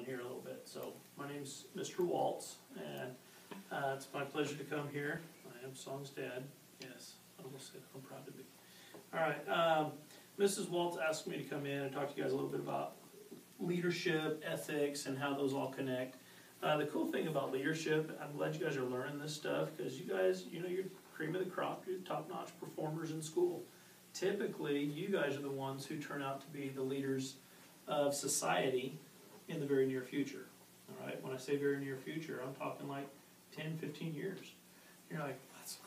here a little bit. So my name's Mr. Waltz, and it's my pleasure to come here. I am Song's dad. Yes, I almost said I'm proud to be. All right, Mrs. Waltz asked me to come in and talk to you guys a little bit about leadership, ethics, and how those all connect. The cool thing about leadership, I'm glad you guys are learning this stuff, because you guys, you know, you're cream of the crop, you're top-notch performers in school. Typically, you guys are the ones who turn out to be the leaders of society in the very near future. All right, when I say very near future, I'm talking like 10, 15 years. You're like, that's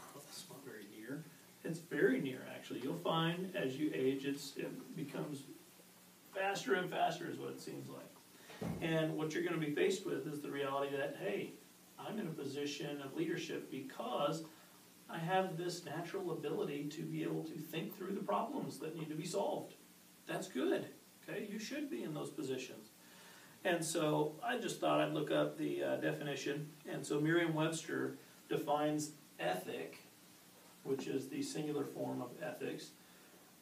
not very near. It's very near, actually. You'll find as you age, it becomes faster and faster is what it seems like. And what you're going to be faced with is the reality that, hey, I'm in a position of leadership because I have this natural ability to be able to think through the problems that need to be solved. That's good. Okay, you should be in those positions. And so I just thought I'd look up the definition. And so Merriam-Webster defines ethic, which is the singular form of ethics,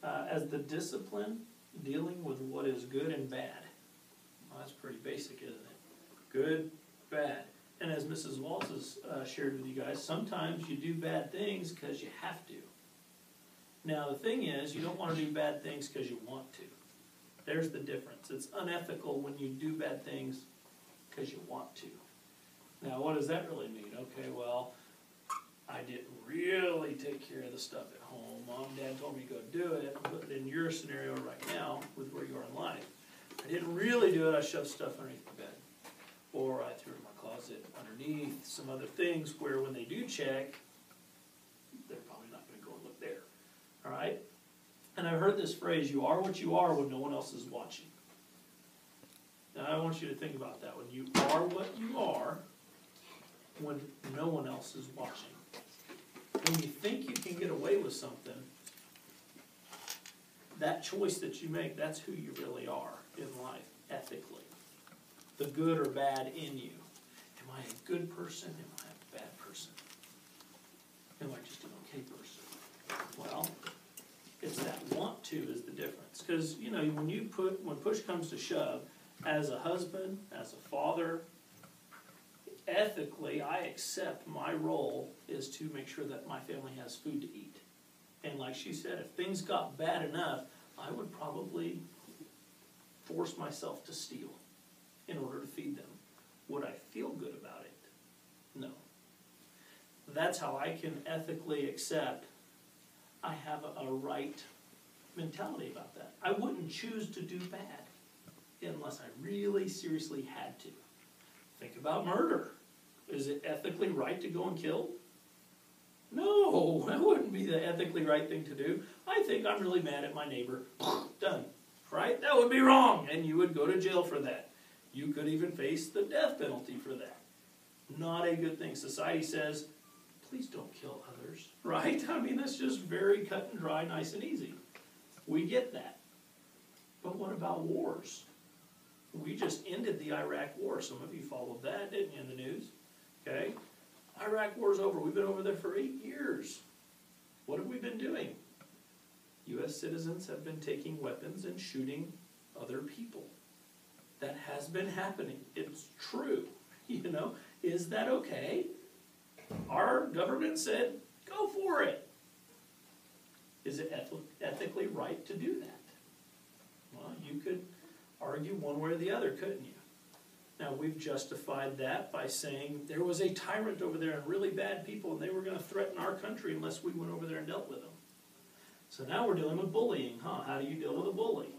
as the discipline dealing with what is good and bad. Well, that's pretty basic, isn't it? Good, bad. And as Mrs. Waltz has shared with you guys, sometimes you do bad things because you have to. Now the thing is, you don't want to do bad things because you want to. There's the difference. It's unethical when you do bad things because you want to. Now what does that really mean? Okay, well, I didn't really take care of the stuff at home. Mom and Dad told me to go do it, but in your scenario right now, with where you are in life, I didn't really do it. I shoved stuff underneath the bed. Or I threw it in my closet underneath some other things where when they do check, they're probably not going to go and look there. All right? And I've heard this phrase, you are what you are when no one else is watching. Now I want you to think about that. When you are what you are when no one else is watching. When you think you can get away with something, that choice that you make, that's who you really are in life, ethically. The good or bad in you. Am I a good person? Am I a bad person? Am I just an okay person? Well, it's that want to is the difference. Because, you know, when push comes to shove, as a husband, as a father, ethically, I accept my role is to make sure that my family has food to eat. And like she said, if things got bad enough, I would probably force myself to steal in order to feed them. Would I feel good about it? No. That's how I can ethically accept I have a right mentality about that. I wouldn't choose to do bad unless I really seriously had to. Think about murder. Is it ethically right to go and kill? No, that wouldn't be the ethically right thing to do. I think I'm really mad at my neighbor. Done. Right? That would be wrong, and you would go to jail for that. You could even face the death penalty for that. Not a good thing. Society says, please don't kill others. Right? I mean, that's just very cut and dry, nice and easy. We get that. But what about wars? We just ended the Iraq War. Some of you followed that, didn't you, in the news? Okay? Iraq War's over. We've been over there for 8 years. What have we been doing? U.S. citizens have been taking weapons and shooting other people. That has been happening. It's true. You know, is that okay? Our government said, go for it. Is it ethically right to do that? Well, you could argue one way or the other, couldn't you? Now, we've justified that by saying there was a tyrant over there and really bad people, and they were going to threaten our country unless we went over there and dealt with them. So now we're dealing with bullying, huh? How do you deal with a bully?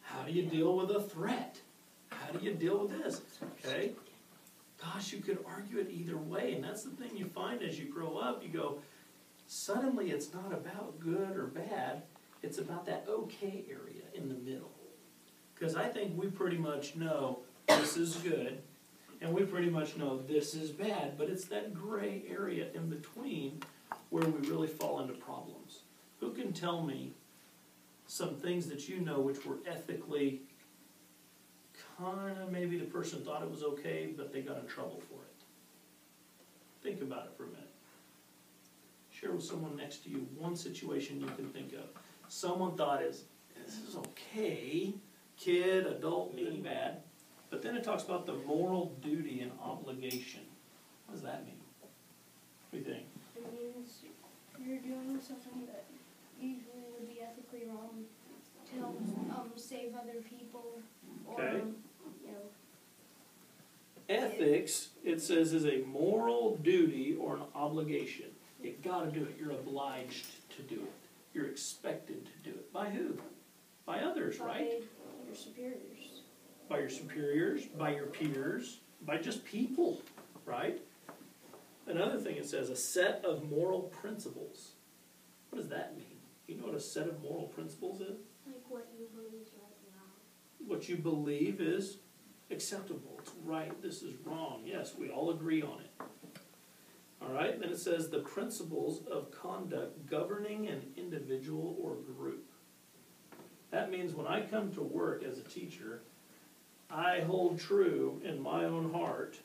How do you deal with a threat? How do you deal with this? Okay? Gosh, you could argue it either way, and that's the thing you find as you grow up. You go, suddenly it's not about good or bad. It's about that okay area in the middle. Because I think we pretty much know this is good, and we pretty much know this is bad, but it's that gray area in between where we really fall into problems. Who can tell me some things that you know which were ethically kind of maybe the person thought it was okay, but they got in trouble for it? Think about it for a minute. Share with someone next to you one situation you can think of. Someone thought this is okay, kid, adult, meaning bad, But then it talks about the moral duty and obligation. What does that mean? What do you think? It means you're doing something that usually would be ethically wrong to help save other people, or Okay. you know. Ethics, it says, is a moral duty or an obligation. You gotta do it. You're obliged to do it. You're expected to do it. By who? By others, right? By your superiors. By your superiors, by your peers, by just people, right? Another thing it says, a set of moral principles. What does that mean? You know what a set of moral principles is? Like what you believe right now. What you believe is acceptable. It's right. This is wrong. Yes, we all agree on it. All right? Then it says the principles of conduct governing an individual or group. That means when I come to work as a teacher, I hold true in my own heart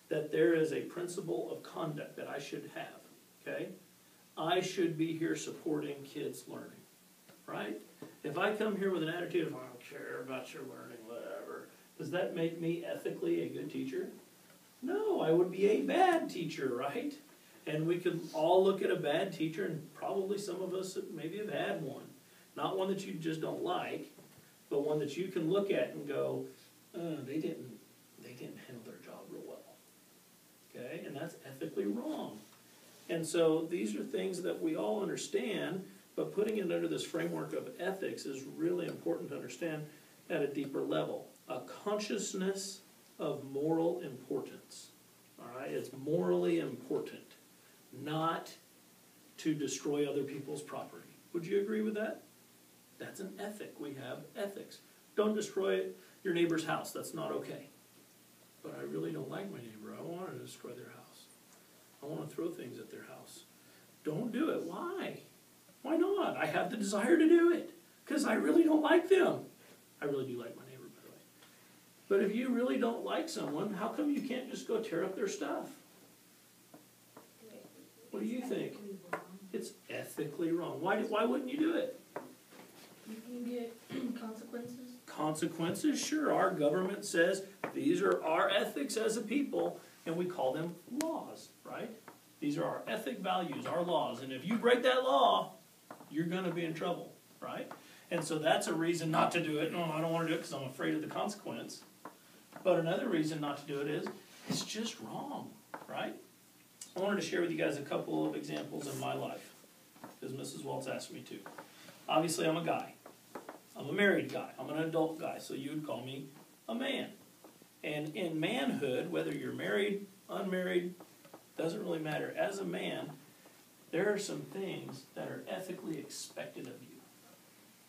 that there is a principle of conduct that I should have. Okay? I should be here supporting kids learning. Right? If I come here with an attitude of, I don't care about your learning, whatever, does that make me ethically a good teacher? No, I would be a bad teacher, right? And we could all look at a bad teacher, and probably some of us maybe have had one. Not one that you just don't like, but one that you can look at and go, they didn't handle their job real well. Okay? And that's ethically wrong. And so these are things that we all understand, but putting it under this framework of ethics is really important to understand at a deeper level. A consciousness of moral importance. All right? It's morally important not to destroy other people's property. Would you agree with that? That's an ethic. We have ethics. Don't destroy your neighbor's house. That's not okay. But I really don't like my neighbor. I want to destroy their house. I want to throw things at their house. Don't do it. Why? Why not? I have the desire to do it because I really don't like them. I really do like my neighbor, by the way. But if you really don't like someone, how come you can't just go tear up their stuff? What do you think? It's ethically wrong. Why wouldn't you do it? You can get consequences. Consequences, sure. Our government says these are our ethics as a people, and we call them laws, right? These are our ethic values, our laws. And if you break that law, you're going to be in trouble, right? And so that's a reason not to do it. No, I don't want to do it because I'm afraid of the consequence. But another reason not to do it is it's just wrong, right? I wanted to share with you guys a couple of examples in my life because Mrs. Waltz asked me to. Obviously, I'm a guy. I'm a married guy. I'm an adult guy, so you would call me a man. And in manhood, whether you're married, unmarried, doesn't really matter. As a man, there are some things that are ethically expected of you.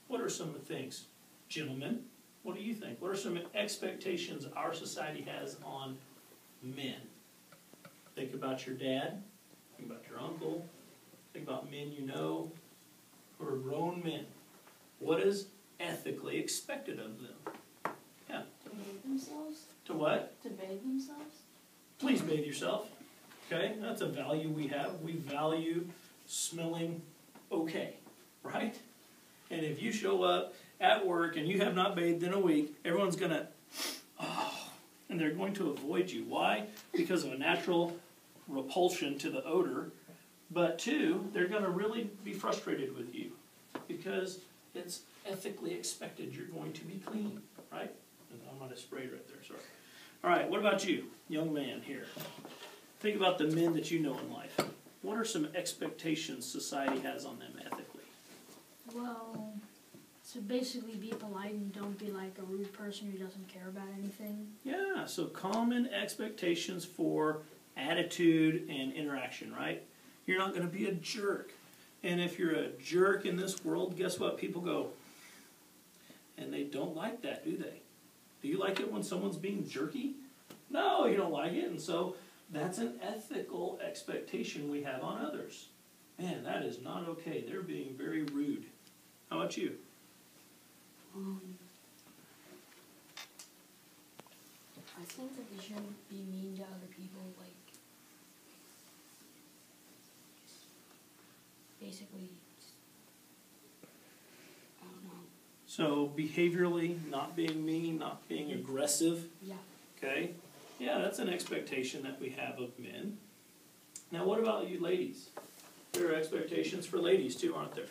What are some of the things? Gentlemen, what do you think? What are some expectations our society has on men? Think about your dad. Think about your uncle. Think about men you know who are grown men. What is ethically expected of them? Yeah. To bathe themselves. To what? To bathe themselves. Please bathe yourself. Okay? That's a value we have. We value smelling okay. Right? And if you show up at work and you have not bathed in a week, everyone's going to, and they're going to avoid you. Why? Because of a natural repulsion to the odor. But two, they're going to really be frustrated with you because it's ethically expected you're going to be clean, right? And I might have sprayed right there, sorry. All right, what about you, young man here? Think about the men that you know in life. What are some expectations society has on them ethically? Well, to basically be polite and don't be like a rude person who doesn't care about anything. Yeah, so common expectations for attitude and interaction, right? You're not going to be a jerk. And if you're a jerk in this world, guess what? People go, and they don't like that, do they? Do you like it when someone's being jerky? No, you don't like it. And so that's an ethical expectation we have on others. Man, that is not okay. They're being very rude. How about you? I think that we shouldn't be mean to other people, like, basically, I don't know, So behaviorally, not being mean, not being aggressive, Yeah. okay? Yeah, that's an expectation that we have of men. Now what about you ladies? There are expectations for ladies too, aren't there?